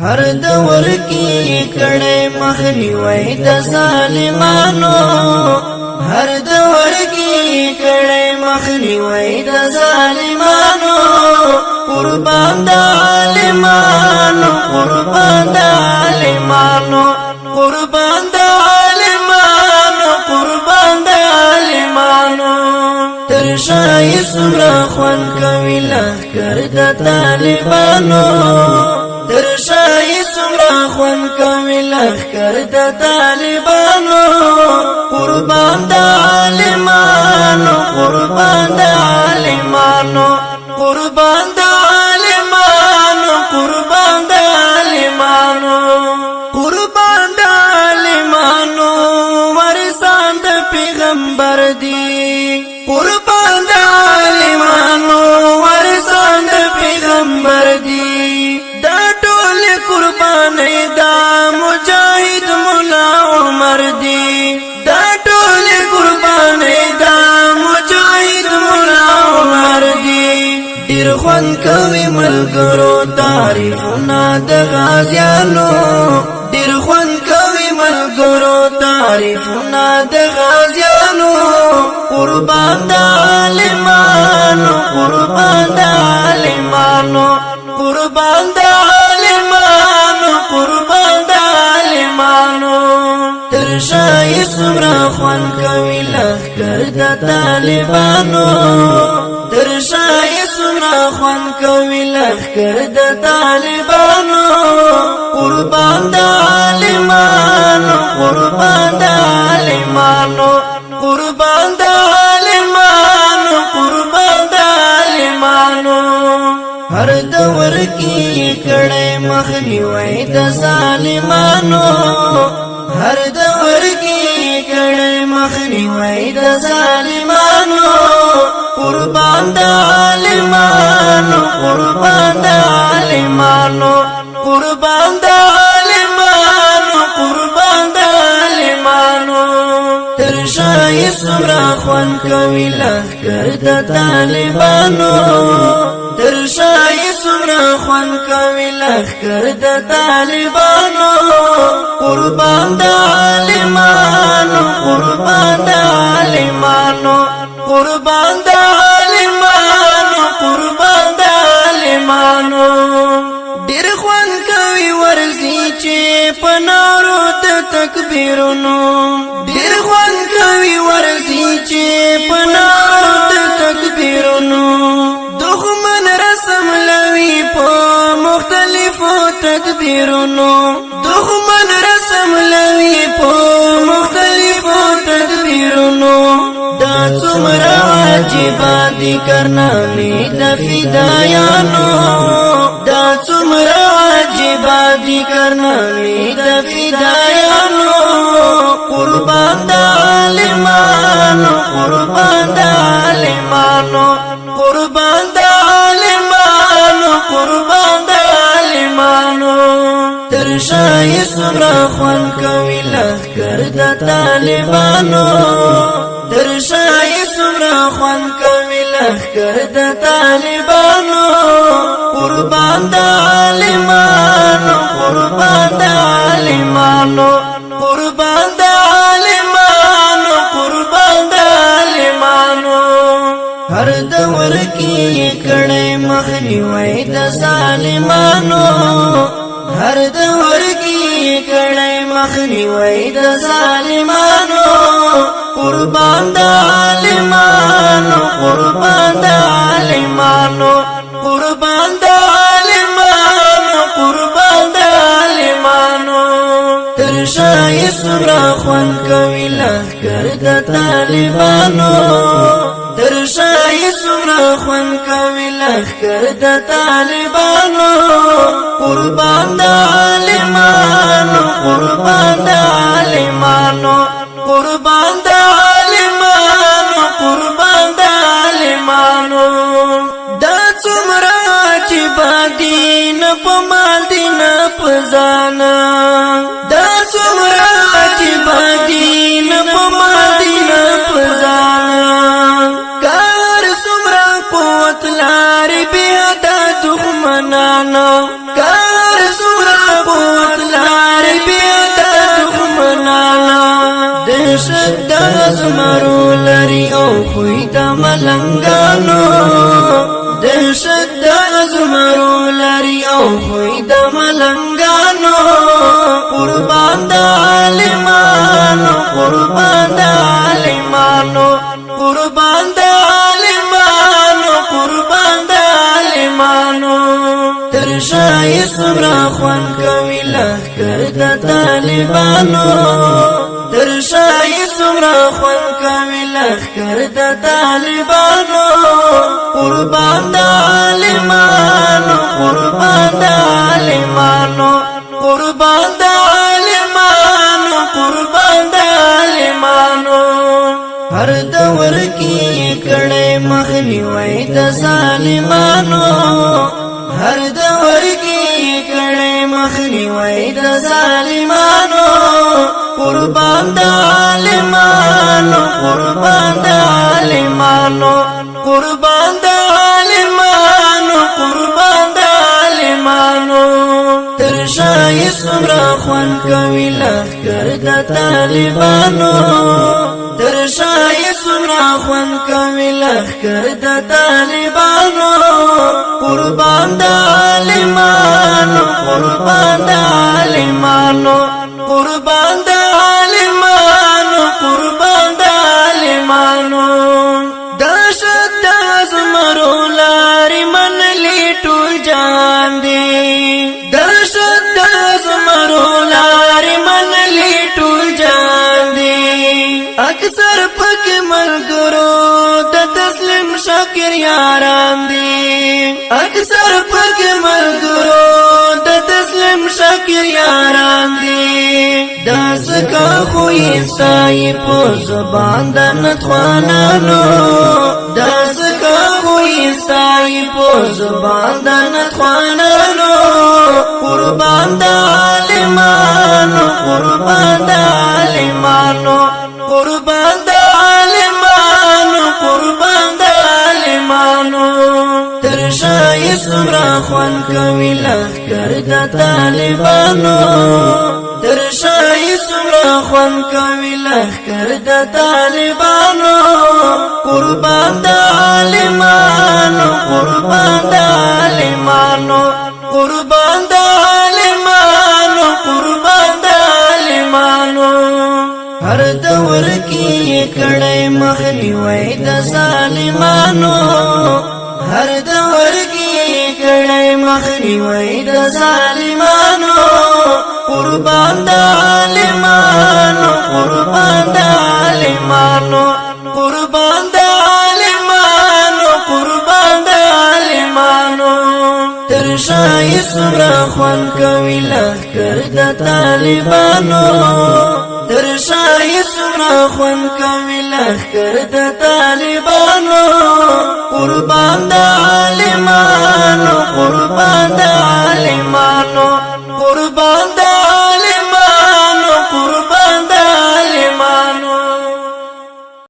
هر دور کی کړه مخنیوي د ظالمانو هر دور کی کړه مخنیوي د ظالمانو قربان د عالمانو قربان د عالمانو قربان د عالمانو قربان د عالمانو تر شای سمرا خوان کوي لخر د طالبانو در شای سمرا خوان کوي لخر د طالبانو قربان د عالمانو قربان د عالمانو قربان د عالمانو قربان د عالمانو قربان د عالمانو ورسان د پیغمبر دی قربان د عالمانو ورسان د پیغمبر دی دا ټول قرباني دا مجاهد مولا عمر دی دا ټول قرباني دا مجاهد مولا عمر دی ډیر خوان کوي ملګرو تعریفونه د غازیانو ډیر خوان کوي ملګرو تعریفونه د غازیانو قربان د عالمانو قربان د عالمانو قربان د عالمانو قربان د عالمانو تر شای سمرا خوان کوي لخر د طالبانو تر شای سمرا خوان کوي لخر د طالبانو قربان د عالمانو قربان د عالمانو قربان د عالمانو قربان د عالمانو هر دور کی کړه مخنیوي د ظالمانو هر دور کی کړه مخنیوي د ظالمانو قربان د عالمانو قربان د عالمانو قربان د عالمانو قربان د عالمانو تر شای سمرا خوان کوي لخر د طالبانو تر شای سمرا خوان کوي لخر د طالبانو قربان د عالمانو قربان د عالمانو قربان د عالمانو قربان د عالمانو ډیر خوان کوي ورزي چې پنارو د تکبیرونو ډیر خوان کوي ورزي چې پنارو د تکبیرونو دښمن رسم لوي په مختلفو تدبیرونو دښمن رسم لوي په مختلفو تدبیرونو دا څومره عجیب دي کارنامې د فدایانو دا څومره عجیب دي کارنامې د فدایانو قربان د عالمانو قربان د عالمانو قربان د عالمانو قربان د عالمانو تر شای سمرا خوان کوي لخر د طالبانو تر شای سمرا خوان کوي لخر د طالبانو قربان د عالمانو قربان د عالمانو قربان د عالمانو قربان د عالمانو هر دور کی کړه مخنیوي د ظالمانو هر دور کی کړه مخنیوي د ظالمانو قربان د عالمانو قربان د عالمانو قربان د عالمانو قربان د عالمانو تر شای سمرا خوان کوي لخر د طالبانو تر شای سمرا خوان کوي لخر د طالبانو قربان د عالمانو قربان د عالمانو قربان د عالمانو قربان د عالمانو دا څومره چې باندې نه په مال دي نه په ځان دا څومره چې باندې نه په مال دي نه په ځان کار څومره قوت لري به د دښمنانو کار څومره خوی د ملنګانو دهشت د ازمرو لري او خوی د ملنګانو قربان د عالمانو قربان د عالمانو قربان د عالمانو قربان د عالمانو تر شای سمرا خوان کوي لخر د طالبانو تر شای سمرا خوان کوي لخر د طالبانو قربان د عالمانو قربان د عالمانو قربان د عالمانو قربان د عالمانو هر دور کې کړه مخنیوي د ظالمانو هر دور کې کړه مخنیوي د ظالمانو قربان د عالمانو قربان د عالمانو قربان د عالمانو قربان د عالمانو تر شای سمرا خوان کوي لخر د طالبانو تر شای سمرا خوان کوي لخر د طالبانو قربان د عالمانو قربان د عالمانو قربان د عالمانو قربان د عالمانو دهشت د زمرو لارې منلي ټول جهان دی دهشت د زمرو لارې منلي ټول جهان دی اکثر پکې ملګرو د تسلیم شاکر یاران دي اکثر پکې ملګرو د تسلیم شاکر یاران دي داس کا خوې سای په زبان د نتوانانو داس کا خوې سای په زبان د نتوانانو قربان د عالمانو قربان د عالمانو قربان د عالمانو قربان د عالمانو تر شای سمرا خوان کوي لخر د طالبانو تر شای سمرا خوان کوي لخر د طالبانو قربان د عالمانو قربان د عالمانو قربان د عالمانو قربان د عالمانو هر دور کې کړه مخنیوي د ظالمانو هر دور کې کړه مخنیوي د ظالمانو قربان د عالمانو قربان د عالمانو قربان د عالمانو قربان د عالمانو تر شای سمرا خوان کوي لخر د طالبانو تر شای سمرا خوان کوي لخر د طالبانو قربان د عالمانو قربان د عالمانو قربان د